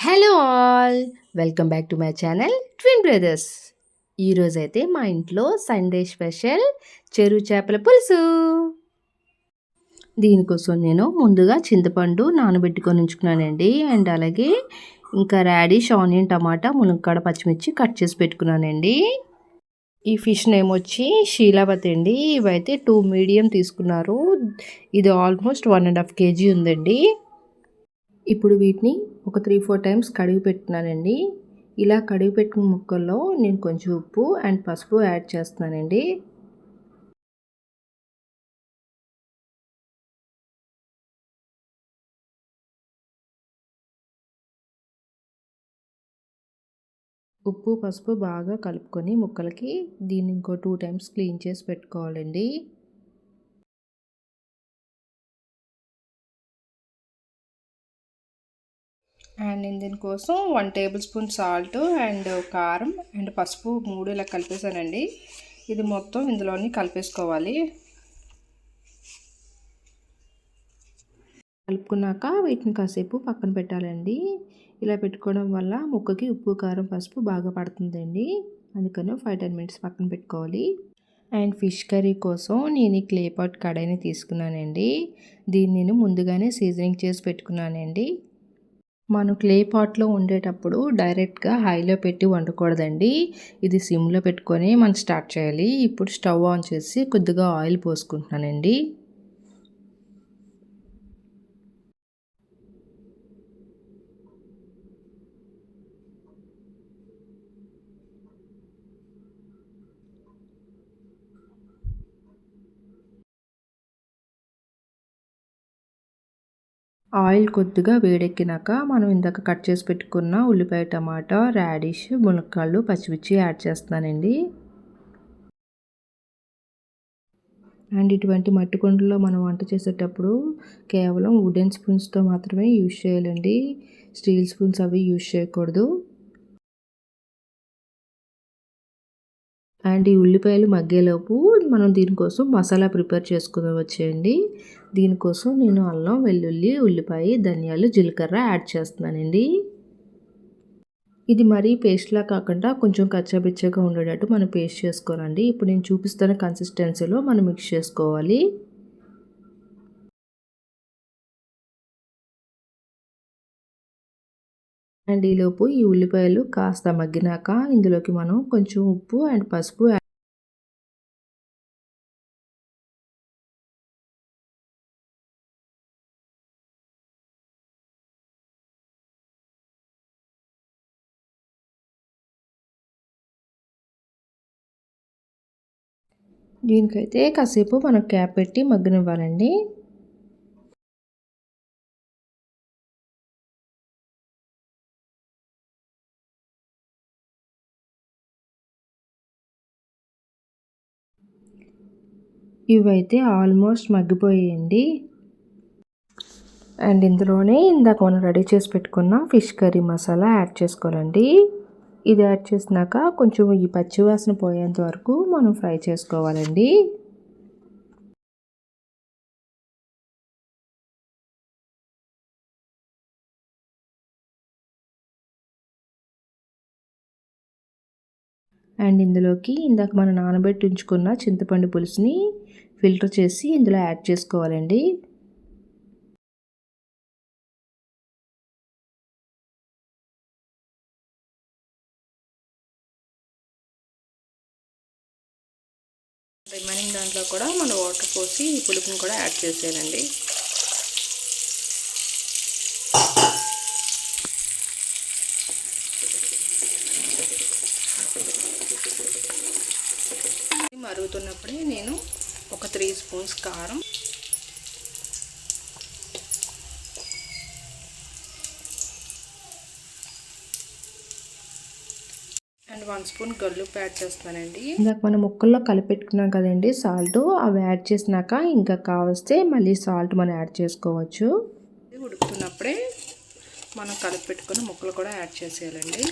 Hello all, welcome back to my channel twin brothers. ఈరోజైతే మా ఇంట్లో సండే స్పెషల్ చెరువు చేపల పులుసు. దీనికోసం నేను ముందుగా చింతపండు నానబెట్టుకొని ఉంచుకున్నానండి. అండ్ అలాగే ఇంకా రాడిష్, ఆనియన్, టమాటా, మునక్కాడ, పచ్చిమిర్చి కట్ చేసి పెట్టుకున్నానండి. ఈ ఫిష్ నేమ్ వచ్చి శీలావతి అండి. ఇవైతే 2 మీడియం తీసుకున్నారు. ఇది ఆల్మోస్ట్ 1.5 kg ఉందండి. ఇప్పుడు వీటిని ఒక 3-4 టైమ్స్ కడిగి పెట్టుకున్నానండి. ఇలా కడిగి పెట్టిన ముక్కల్లో నేను కొంచెం ఉప్పు అండ్ పసుపు యాడ్ చేస్తున్నానండి. ఉప్పు పసుపు బాగా కలుపుకొని ముక్కలకి దీన్ని ఇంకో 2 టైమ్స్ క్లీన్ చేసి పెట్టుకోవాలండి. అండ్ నేను దీనికోసం 1 టేబుల్ స్పూన్ సాల్ట్ అండ్ కారం అండ్ పసుపు 3 ఇలా కలిపేసానండి. ఇది మొత్తం ఇందులోని కలిపేసుకోవాలి. కలుపుకున్నాక వీటిని కాసేపు పక్కన పెట్టాలండి. ఇలా పెట్టుకోవడం వల్ల ముక్కకి ఉప్పు, కారం, పసుపు బాగా పడుతుందండి. అందుకని 5-10 మినిట్స్ పక్కన పెట్టుకోవాలి. అండ్ ఫిష్ కర్రీ కోసం నేను ఈ క్లే పాట్ కడాయిని తీసుకున్నానండి. దీన్ని నేను ముందుగానే సీజనింగ్ చేసి పెట్టుకున్నానండి. మనం క్లే పాట్లో ఉండేటప్పుడు డైరెక్ట్గా హైలో పెట్టి వండకూడదండి. ఇది సిమ్లో పెట్టుకొని మనం స్టార్ట్ చేయాలి. ఇప్పుడు స్టవ్ ఆన్ చేసి కొద్దిగా ఆయిల్ పోసుకుంటున్నానండి. ఆయిల్ కొద్దిగా వేడెక్కినాక మనం ఇందాక కట్ చేసి పెట్టుకున్న ఉల్లిపాయ, టమాటా, రాడిష్, మునక్కాళ్ళు, పచ్చిమిర్చి యాడ్ చేస్తున్నానండి. అండ్ ఇటువంటి మట్టి కుండలో మనం వంట చేసేటప్పుడు కేవలం వుడెన్ స్పూన్స్తో మాత్రమే యూజ్ చేయాలండి. స్టీల్ స్పూన్స్ అవి యూజ్ చేయకూడదు. అండ్ ఈ ఉల్లిపాయలు మగ్గేలోపు మనం దీనికోసం మసాలా ప్రిపేర్ చేసుకుని వచ్చేయండి. దీనికోసం నేను అల్లం, వెల్లుల్లి, ఉల్లిపాయ, ధనియాలు, జీలకర్ర యాడ్ చేస్తున్నానండి. ఇది మరీ పేస్ట్లా కాకుండా కొంచెం కచ్చాపిచ్చాగా ఉండేటట్టు మనం పేస్ట్ చేసుకోవాలండి. ఇప్పుడు నేను చూపిస్తున్న కన్సిస్టెన్సీలో మనం మిక్స్ చేసుకోవాలి. అండ్ ఈలోపు ఈ ఉల్లిపాయలు కాస్త మగ్గినాక ఇందులోకి మనం కొంచెం ఉప్పు అండ్ పసుపు దీనికైతే కాసేపు మనం క్యాప్ పెట్టి మగ్గనివ్వాలండి. ఇవైతే ఆల్మోస్ట్ మగ్గిపోయాయండి. అండ్ ఇందులోనే ఇందాక మనం రెడీ చేసి పెట్టుకున్న ఫిష్ కర్రీ మసాలా యాడ్ చేసుకోవాలండి. ఇది యాడ్ చేసినాక కొంచెం ఈ పచ్చివాసన పోయేంత వరకు మనం ఫ్రై చేసుకోవాలండి. అండ్ ఇందులోకి ఇందాక మనం నానబెట్టి ఉంచుకున్న చింతపండు పులుసుని ఫిల్టర్ చేసి ఇందులో యాడ్ చేసుకోవాలండి. రిమైనింగ్ దాంట్లో కూడా మనం వాటర్ పోసి ఈ పులుపుని కూడా యాడ్ చేసేయాలండి. మరుగుతున్నప్పుడే నేను ఒక 3 స్పూన్స్ కారం అండ్ 1 స్పూన్ గల్లుప్పు యాడ్ చేస్తానండి. ఇందాక మనం ముక్కల్లో కలిపెట్టుకున్నాం కదండి సాల్ట్, అవి యాడ్ చేసినాక ఇంకా కావస్తే మళ్ళీ సాల్ట్ మనం యాడ్ చేసుకోవచ్చు. ఉడుకుతున్నప్పుడే మనం కలిపెట్టుకున్న ముక్కలు కూడా యాడ్ చేసేయాలండి.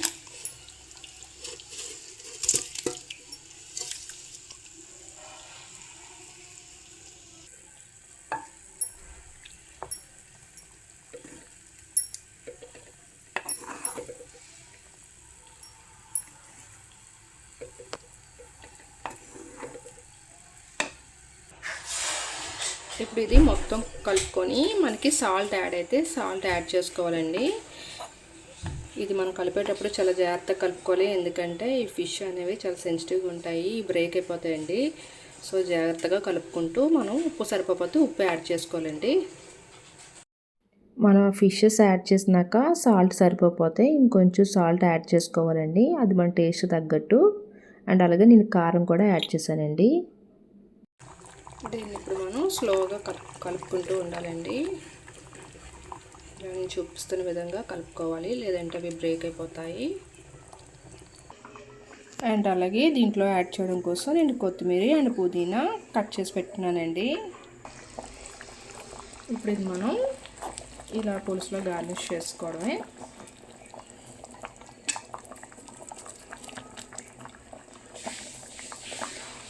ఇప్పుడు ఇది మొత్తం కలుపుకొని మనకి సాల్ట్ యాడ్ చేసుకోవాలండి. ఇది మనం కలిపేటప్పుడు చాలా జాగ్రత్తగా కలుపుకోవాలి, ఎందుకంటే ఈ ఫిష్ అనేవి చాలా సెన్సిటివ్గా ఉంటాయి, బ్రేక్ అయిపోతాయండి. సో జాగ్రత్తగా కలుపుకుంటూ మనం ఉప్పు సరిపోతే ఉప్పు యాడ్ చేసుకోవాలండి. మనం ఫిషెస్ యాడ్ చేసినాక సాల్ట్ సరిపోతే ఇంకొంచెం సాల్ట్ యాడ్ చేసుకోవాలండి, అది మన టేస్ట్ తగ్గట్టు. అండ్ అలాగే నేను కారం కూడా యాడ్ చేశానండి. దీన్ని ఇప్పుడు మనం స్లోగా కలుపుకుంటూ ఉండాలండి. నేను చూపిస్తున్న విధంగా కలుపుకోవాలి, లేదంటే అవి బ్రేక్ అయిపోతాయి. అండ్ అలాగే దీంట్లో యాడ్ చేయడం కోసం నేను కొత్తిమీర అండ్ పుదీనా కట్ చేసి పెట్టుకున్నానండి. ఇప్పుడు ఇది మనం ఇలా పులుసులో గార్నిష్ చేసుకోవడమే.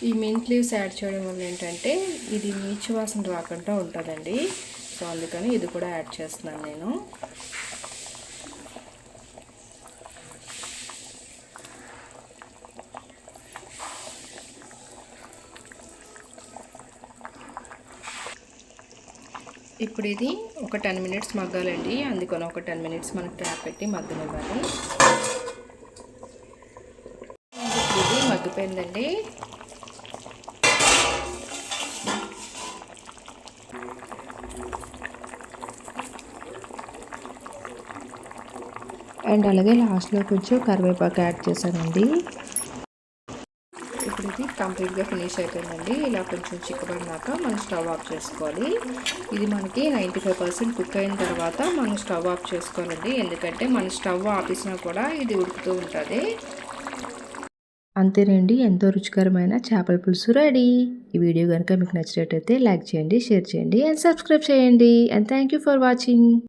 ఈ మింట్ లీవ్స్ యాడ్ చేయడం వల్ల ఏంటంటే ఇది నీచు వాసన రాకుండా ఉంటుందండి. సో అందుకని ఇది కూడా యాడ్ చేస్తున్నాను నేను. ఇప్పుడు ఇది ఒక 10 మినిట్స్ మగ్గాలండి, అందుకని ఒక 10 మినిట్స్ మనం ట్యాప్ పెట్టి మగ్గనివ్వాలి. ఇది మగ్గిపోయిందండి. అండ్ అలాగే లాస్ట్లో కొంచెం కరివేపాకు యాడ్ చేశానండి. ఇప్పుడు ఇది కంప్లీట్గా ఫినిష్ అయిపోయిందండి. ఇలా కొంచెం చిక్కబడినాక మనం స్టవ్ ఆఫ్ చేసుకోవాలి. ఇది మనకి 95% కుక్ అయిన తర్వాత మనం స్టవ్ ఆఫ్ చేసుకోవాలండి, ఎందుకంటే మనం స్టవ్ ఆపేసినా కూడా ఇది ఉడుకుతూ ఉంటుంది. అంతేనండి, ఎంతో రుచికరమైన చేపల పులుసు రెడీ. ఈ వీడియో కనుక మీకు నచ్చినట్టయితే లైక్ చేయండి, షేర్ చేయండి అండ్ సబ్స్క్రైబ్ చేయండి. And thank you for watching.